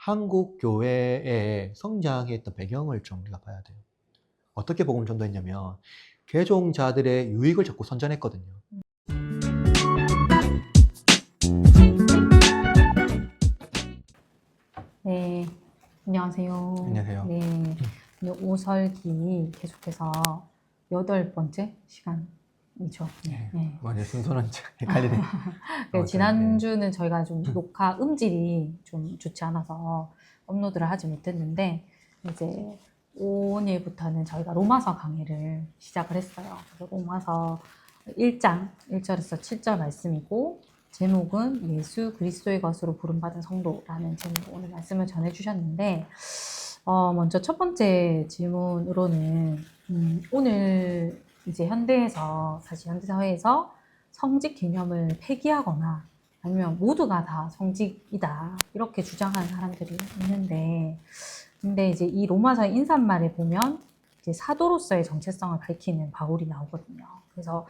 한국 교회의 성장했던 배경을 좀 우리가 봐야 돼요. 어떻게 복음을 전도했냐면 개종자들의 유익을 자꾸 선전했거든요. 네, 안녕하세요. 안녕하세요. 네, 이제 오설기 계속해서 8번째 시간이죠. 네. 뭐 순서는 헷갈리네. 네, 지난주는 저희가 좀 녹화 음질이 좀 좋지 않아서 업로드를 하지 못했는데 이제 오늘부터는 저희가 로마서 강의를 시작을 했어요. 그래서 로마서 1장 1절에서 7절 말씀이고 제목은 예수 그리스도의 것으로 부름받은 성도라는 제목으로 오늘 말씀을 전해주셨는데 먼저 첫 번째 질문으로는 오늘 이제 현대에서 사실 현대사회에서 성직 개념을 폐기하거나 아니면 모두가 다 성직이다 이렇게 주장하는 사람들이 있는데 근데 이제 이 로마서의 인사말에 보면 이제 사도로서의 정체성을 밝히는 바울이 나오거든요. 그래서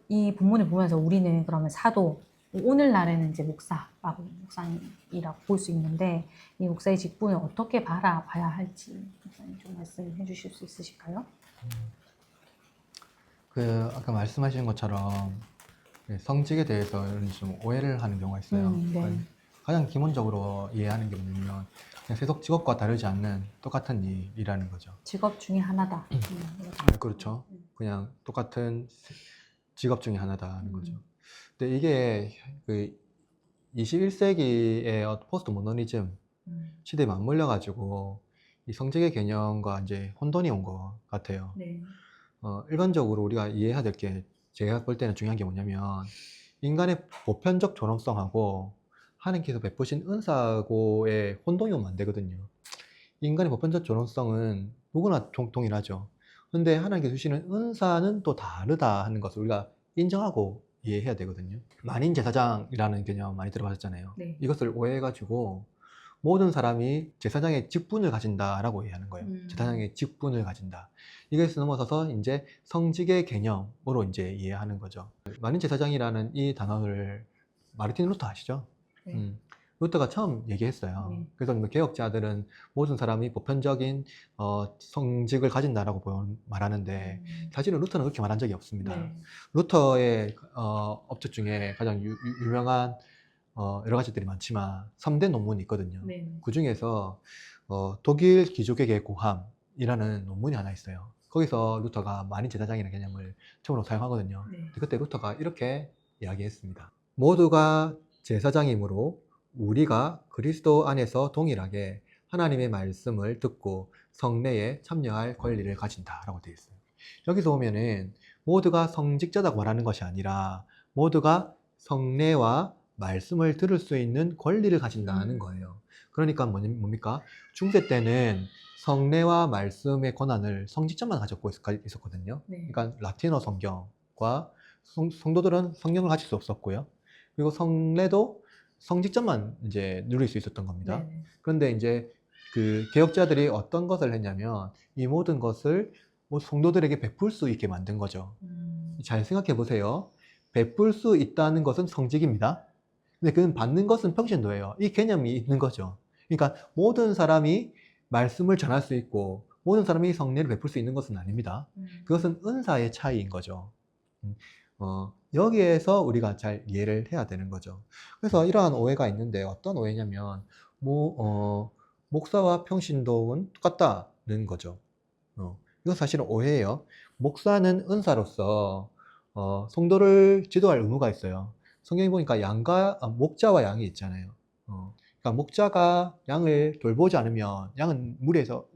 이 본문을 보면서 우리는 그러면 사도, 오늘날에는 이제 목사님이라고 볼 수 있는데 이 목사의 직분을 어떻게 바라봐야 할지 목사님 좀 말씀해 주실 수 있으실까요? 아까 말씀하신 것처럼 성직에 대해서 좀 오해를 하는 경우가 있어요. 네. 가장 기본적으로 이해하는 게 뭐냐면 그냥 세속 직업과 다르지 않는 똑같은 일이라는 거죠. 직업 중에 하나다. 그렇죠. 그냥 똑같은 직업 중에 하나다는 거죠. 근데 이게 그 21세기의 포스트 모더니즘 시대에 맞물려 가지고 이 성직의 개념과 이제 혼돈이 온 것 같아요. 네. 일반적으로 우리가 이해해야 될 게 제가 볼 때는 중요한 게 뭐냐면 인간의 보편적 존엄성하고 하나님께서 베푸신 은사하고의 혼동이 오면 안 되거든요. 인간의 보편적 존엄성은 누구나 동일하죠. 근데 하나님께서 주시는 은사는 또 다르다 하는 것을 우리가 인정하고 이해해야 되거든요. 만인 제사장이라는 개념 많이 들어봤잖아요. 네. 이것을 오해해가지고 모든 사람이 제사장의 직분을 가진다라고 이해하는 거예요. 제사장의 직분을 가진다. 이것을 넘어서서 이제 성직의 개념으로 이제 이해하는 거죠. 만인 제사장이라는 이 단어를 마르틴 루터 아시죠? 네. 루터가 처음 얘기했어요. 네. 그래서 개혁자들은 모든 사람이 보편적인 성직을 가진다라고 말하는데 사실은 루터는 그렇게 말한 적이 없습니다. 네. 루터의 업적 중에 가장 유명한 여러 가지들이 많지만 3대 논문이 있거든요. 네. 그 중에서 독일 기족에게 고함이라는 논문이 하나 있어요. 거기서 루터가 만인 제사장이라는 개념을 처음으로 사용하거든요. 네. 그때 루터가 이렇게 이야기했습니다. 모두가 제사장이므로 우리가 그리스도 안에서 동일하게 하나님의 말씀을 듣고 성례에 참여할 권리를 가진다라고 되어 있어요. 여기서 보면은 모두가 성직자라고 말하는 것이 아니라 모두가 성례와 말씀을 들을 수 있는 권리를 가진다는 거예요. 그러니까 뭡니까? 중세 때는 성례와 말씀의 권한을 성직자만 가지고 있었거든요. 네. 그러니까 라틴어 성경과 성도들은 성경을 가질 수 없었고요. 그리고 성례도 성직자만 이제 누릴 수 있었던 겁니다. 네. 그런데 이제 그 개혁자들이 어떤 것을 했냐면 이 모든 것을 성도들에게 베풀 수 있게 만든 거죠. 잘 생각해 보세요. 베풀 수 있다는 것은 성직입니다. 근데 그건 받는 것은 평신도예요. 이 개념이 있는 거죠. 그러니까 모든 사람이 말씀을 전할 수 있고 모든 사람이 성례를 베풀 수 있는 것은 아닙니다. 그것은 은사의 차이인 거죠. 여기에서 우리가 잘 이해를 해야 되는 거죠. 그래서 이러한 오해가 있는데 어떤 오해냐면 목사와 평신도는 똑같다는 거죠. 이거 사실은 오해예요. 목사는 은사로서 성도를 지도할 의무가 있어요. 성경에 보니까 목자와 양이 있잖아요. 그러니까 목자가 양을 돌보지 않으면 양은 우리에서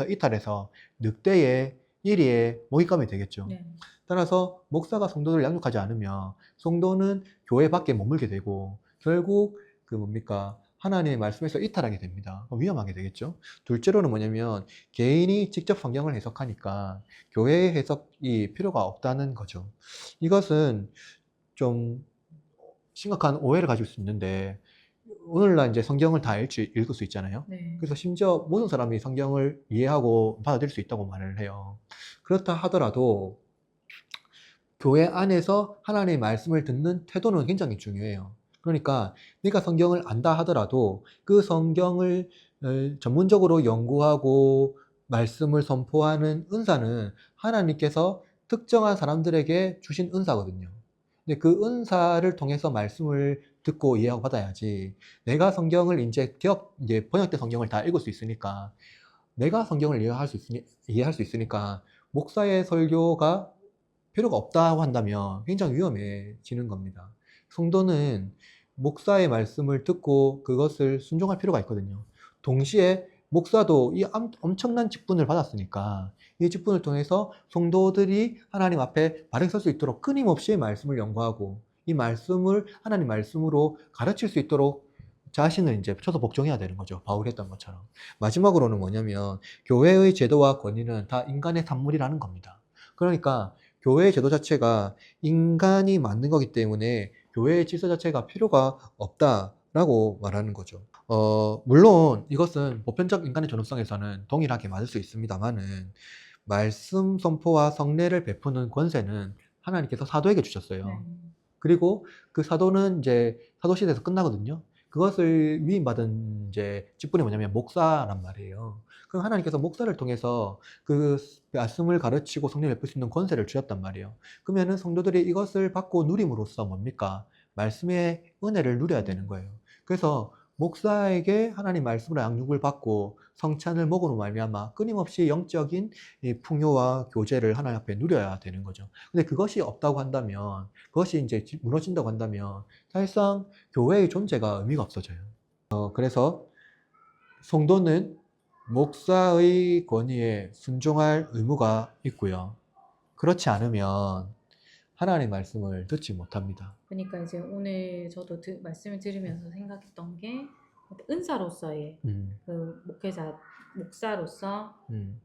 이탈해서 늑대의 이리에 먹잇감이 되겠죠. 네. 따라서 목사가 성도를 양육하지 않으면 성도는 교회 밖에 머물게 되고 결국 하나님의 말씀에서 이탈하게 됩니다. 위험하게 되겠죠. 둘째로는 뭐냐면 개인이 직접 성경을 해석하니까 교회의 해석이 필요가 없다는 거죠. 이것은 좀 심각한 오해를 가질 수 있는데 오늘날 이제 성경을 다 읽을 수 있잖아요. 네. 그래서 심지어 모든 사람이 성경을 이해하고 받아들일 수 있다고 말을 해요. 그렇다 하더라도 교회 안에서 하나님의 말씀을 듣는 태도는 굉장히 중요해요. 그러니까 네가 성경을 안다 하더라도 그 성경을 전문적으로 연구하고 말씀을 선포하는 은사는 하나님께서 특정한 사람들에게 주신 은사거든요. 근데 그 은사를 통해서 말씀을 듣고 이해하고 받아야지, 내가 성경을 이제 번역된 성경을 다 읽을 수 있으니까, 내가 성경을 이해할 수 있으니까 목사의 설교가 필요가 없다고 한다면 굉장히 위험해지는 겁니다. 성도는 목사의 말씀을 듣고 그것을 순종할 필요가 있거든요. 동시에 목사도 이 엄청난 직분을 받았으니까 이 직분을 통해서 성도들이 하나님 앞에 바르게 설 수 있도록 끊임없이 말씀을 연구하고 이 말씀을 하나님 말씀으로 가르칠 수 있도록 자신을 이제 쳐서 복종해야 되는 거죠. 바울이 했던 것처럼. 마지막으로는 뭐냐면 교회의 제도와 권위는 다 인간의 산물이라는 겁니다. 그러니까 교회의 제도 자체가 인간이 만든 거기 때문에 교회의 질서 자체가 필요가 없다라고 말하는 거죠. 물론 이것은 보편적 인간의 존엄성에서는 동일하게 맞을 수 있습니다만은, 말씀 선포와 성례를 베푸는 권세는 하나님께서 사도에게 주셨어요. 네. 그리고 그 사도는 이제 사도 시대에서 끝나거든요. 그것을 위임받은 이제 직분이 뭐냐면 목사란 말이에요. 그럼 하나님께서 목사를 통해서 그 말씀을 가르치고 성령을 베풀 수 있는 권세를 주셨단 말이에요. 그러면은 성도들이 이것을 받고 누림으로써 뭡니까? 말씀의 은혜를 누려야 되는 거예요. 그래서 목사에게 하나님 말씀으로 양육을 받고 성찬을 먹으로 말미암아 끊임없이 영적인 이 풍요와 교제를 하나님 앞에 누려야 되는 거죠. 근데 그것이 없다고 한다면, 그것이 이제 무너진다고 한다면 사실상 교회의 존재가 의미가 없어져요. 그래서 성도는 목사의 권위에 순종할 의무가 있고요. 그렇지 않으면 하나님의 말씀을 듣지 못합니다. 그러니까 이제 오늘 저도 말씀을 들으면서 생각했던 게 은사로서의 그 목사로서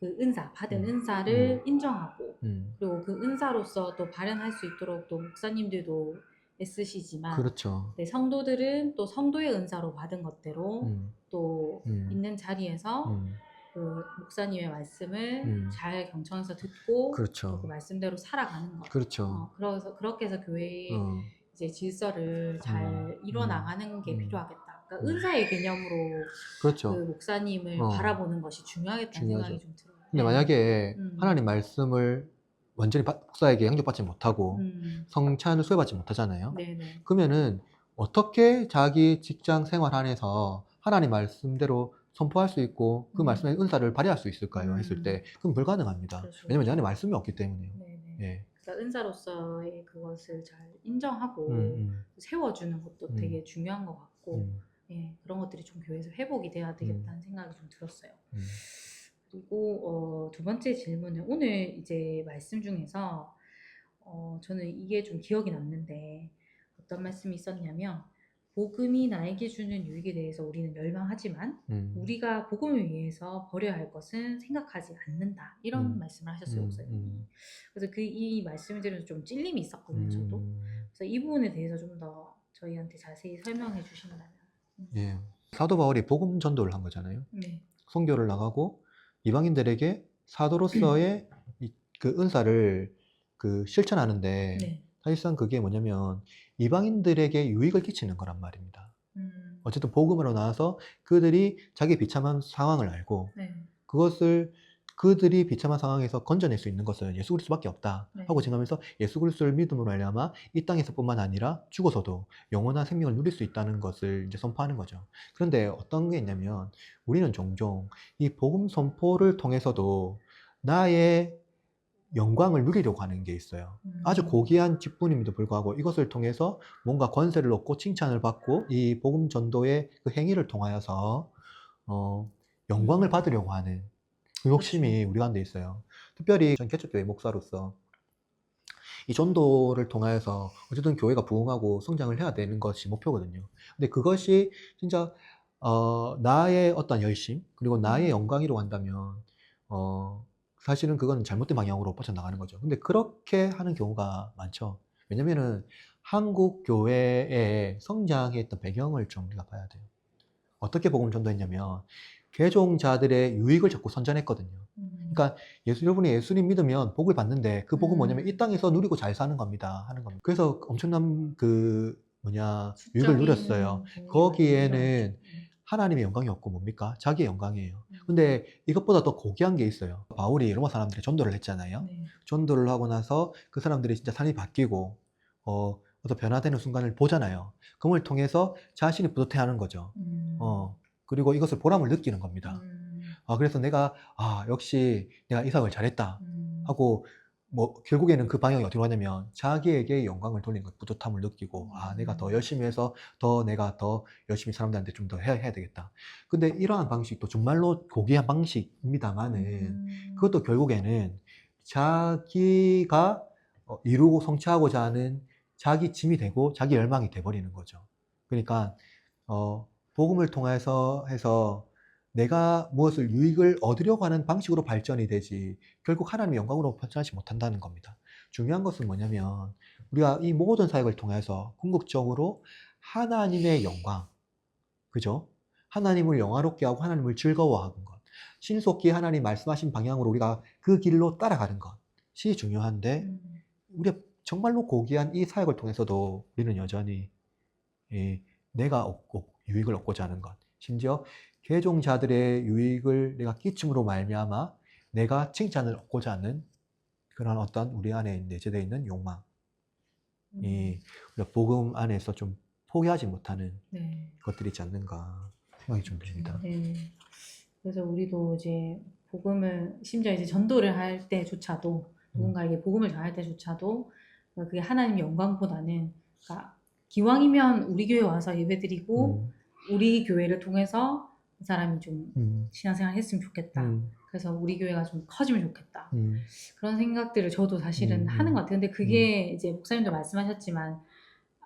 그 은사, 받은 은사를 인정하고 그리고 그 은사로서 또 발현할 수 있도록 또 목사님들도 애쓰시지만 그렇죠. 네, 성도들은 또 성도의 은사로 받은 것대로 또 있는 자리에서 그 목사님의 말씀을 잘 경청해서 듣고 그렇죠. 그 말씀대로 살아가는 것. 그렇죠. 그래서 그렇게 해서 교회의 이제 질서를 잘 이뤄나가는 게 필요하겠다. 그러니까 은사의 개념으로 그렇죠. 그 목사님을 바라보는 것이 중요하겠다는 중요하죠. 생각이 좀 들어요. 근데 만약에 하나님 말씀을 완전히 목사에게 양육받지 못하고 성찬을 수여받지 못하잖아요. 네네. 그러면은 어떻게 자기 직장 생활 안에서 하나님 말씀대로 선포할 수 있고 그 말씀의 은사를 발휘할 수 있을까요? 했을 때 그건 불가능합니다. 그렇죠. 왜냐면 내 안에 말씀이 없기 때문에요. 네네. 예. 그러니까 은사로서의 그것을 잘 인정하고 세워주는 것도 되게 중요한 것 같고 예, 그런 것들이 좀 교회에서 회복이 돼야 되겠다는 생각이 좀 들었어요. 그리고 두 번째 질문은 오늘 이제 말씀 중에서 저는 이게 좀 기억이 남는데 어떤 말씀이 있었냐면 복음이 나에게 주는 유익에 대해서 우리는 열망하지만 우리가 복음을 위해서 버려야 할 것은 생각하지 않는다. 이런 말씀을 하셨어요, 목사님이. 그래서 이 말씀을 들으면서 좀 찔림이 있었거든요, 저도. 그래서 이 부분에 대해서 좀 더 저희한테 자세히 설명해 주신다면. 예. 사도 바울이 복음 전도를 한 거잖아요. 네. 선교를 나가고 이방인들에게 사도로서의 그 은사를 실천하는데 네. 사실상 그게 뭐냐면 이방인들에게 유익을 끼치는 거란 말입니다. 어쨌든 복음으로 나와서 그들이 자기 비참한 상황을 알고 네. 그것을 그들이 비참한 상황에서 건져낼 수 있는 것은 예수 그리스도밖에 없다 하고 증하면서 예수 그리스도를 믿음으로 말미암아 이 땅에서뿐만 아니라 죽어서도 영원한 생명을 누릴 수 있다는 것을 이제 선포하는 거죠. 그런데 어떤 게 있냐면 우리는 종종 이 복음 선포를 통해서도 나의 영광을 누리려고 하는 게 있어요. 아주 고귀한 직분임에도 불구하고 이것을 통해서 뭔가 권세를 얻고 칭찬을 받고 이 복음 전도의 그 행위를 통하여서 영광을 받으려고 하는 그 욕심이 우리 가운데 있어요. 특별히 전 개척교회 목사로서 이 전도를 통하여서 어쨌든 교회가 부흥하고 성장을 해야 되는 것이 목표거든요. 근데 그것이 진짜 나의 어떤 열심 그리고 나의 영광이라고 한다면 사실은 그건 잘못된 방향으로 뻗쳐나가는 거죠. 근데 그렇게 하는 경우가 많죠. 왜냐면은 한국 교회의 성장했던 배경을 좀 우리가 봐야 돼요. 어떻게 복음을 전도했냐면 개종자들의 유익을 자꾸 선전했거든요. 그러니까 여러분이 예수님 믿으면 복을 받는데 그 복은 뭐냐면 이 땅에서 누리고 잘 사는 겁니다. 하는 겁니다. 그래서 엄청난 그 유익을 누렸어요. 수적인 거기에는 부분이 하나님의 영광이 없고 뭡니까? 자기의 영광이에요. 음. 근데 이것보다 더 고귀한 게 있어요. 바울이 로마 사람들이 전도를 했잖아요. 네. 전도를 하고 나서 그 사람들이 진짜 삶이 바뀌고 어떤 변화되는 순간을 보잖아요. 그걸 통해서 자신이 뿌듯해하는 거죠. 그리고 이것을 보람을 느끼는 겁니다. 그래서 내가 역시 내가 이삭을 잘했다 하고 결국에는 그 방향이 어디로 가냐면 자기에게 영광을 돌리는 것, 뿌듯함을 느끼고 내가 더 열심히 해서 내가 더 열심히 사람들한테 좀 더 해야 되겠다. 근데 이러한 방식도 정말로 고귀한 방식입니다만은 그것도 결국에는 자기가 이루고 성취하고자 하는 자기 짐이 되고 자기 열망이 돼버리는 거죠. 그러니까 복음을 통해서 해서 내가 무엇을 유익을 얻으려고 하는 방식으로 발전이 되지 결국 하나님의 영광으로 발전하지 못한다는 겁니다. 중요한 것은 뭐냐면 우리가 이 모든 사역을 통해서 궁극적으로 하나님의 영광, 그죠? 하나님을 영화롭게 하고 하나님을 즐거워하는 것, 신속히 하나님 말씀하신 방향으로 우리가 그 길로 따라가는 것이 중요한데 우리가 정말로 고귀한 이 사역을 통해서도 우리는 여전히 내가 유익을 얻고자 하는 것, 심지어 개종자들의 유익을 내가 끼침으로 말미암아 내가 칭찬을 얻고자 하는 그런 어떤 우리 안에 내재되어 있는 욕망이 우리가 복음 안에서 좀 포기하지 못하는 네. 것들이 있지 않는가 생각이 좀 듭니다. 네. 그래서 우리도 이제 복음을 심지어 이제 전도를 할 때조차도 누군가에게 복음을 전할 때조차도 그게 하나님 영광보다는 그러니까 기왕이면 우리 교회 와서 예배드리고 우리 교회를 통해서 이 사람이 좀 신앙생활 했으면 좋겠다. 그래서 우리 교회가 좀 커지면 좋겠다. 그런 생각들을 저도 사실은 하는 것 같아요. 근데 그게 이제 목사님도 말씀하셨지만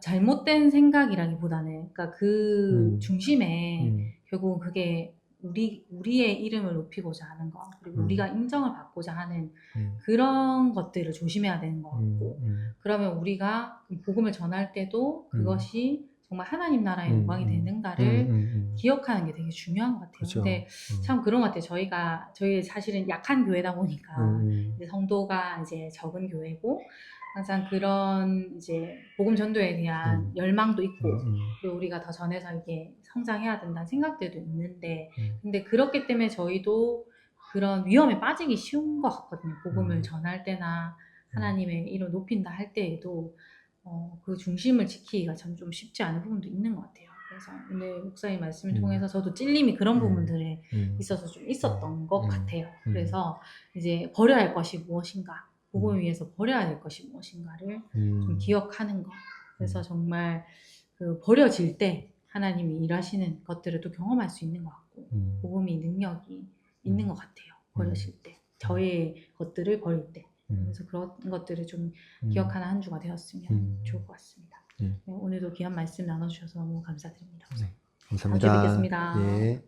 잘못된 생각이라기보다는 그러니까 그 중심에 결국은 그게 우리의 이름을 높이고자 하는 거 그리고 우리가 인정을 받고자 하는 그런 것들을 조심해야 되는 것 같고 그러면 우리가 복음을 전할 때도 그것이 정말 하나님 나라의 영광이 되는가를 기억하는 게 되게 중요한 것 같아요. 그렇죠. 근데 참 그런 것 같아요. 저희 사실은 약한 교회다 보니까 이제 성도가 이제 적은 교회고 항상 그런 이제 복음 전도에 대한 열망도 있고 그리고 우리가 더 전해서 이게 성장해야 된다는 생각들도 있는데 근데 그렇기 때문에 저희도 그런 위험에 빠지기 쉬운 것 같거든요. 복음을 전할 때나 하나님의 이름 높인다 할 때에도 그 중심을 지키기가 참 좀 쉽지 않은 부분도 있는 것 같아요. 그래서 오늘 목사님 말씀을 통해서 저도 찔림이 그런 부분들에 있어서 좀 있었던 것 같아요. 그래서 이제 버려야 할 것이 무엇인가 복음을 위해서 버려야 될 것이 무엇인가를 좀 기억하는 것. 그래서 정말 그 버려질 때 하나님이 일하시는 것들을 또 경험할 수 있는 것 같고 복음이 능력이 있는 것 같아요. 버려질 때. 저의 것들을 버릴 때. 그래서 그런 것들을 좀 기억하는 한 주가 되었으면 좋을 것 같습니다. 네, 오늘도 귀한 말씀 나눠주셔서 너무 감사드립니다. 감사합니다. 다음에 뵙겠습니다. 예.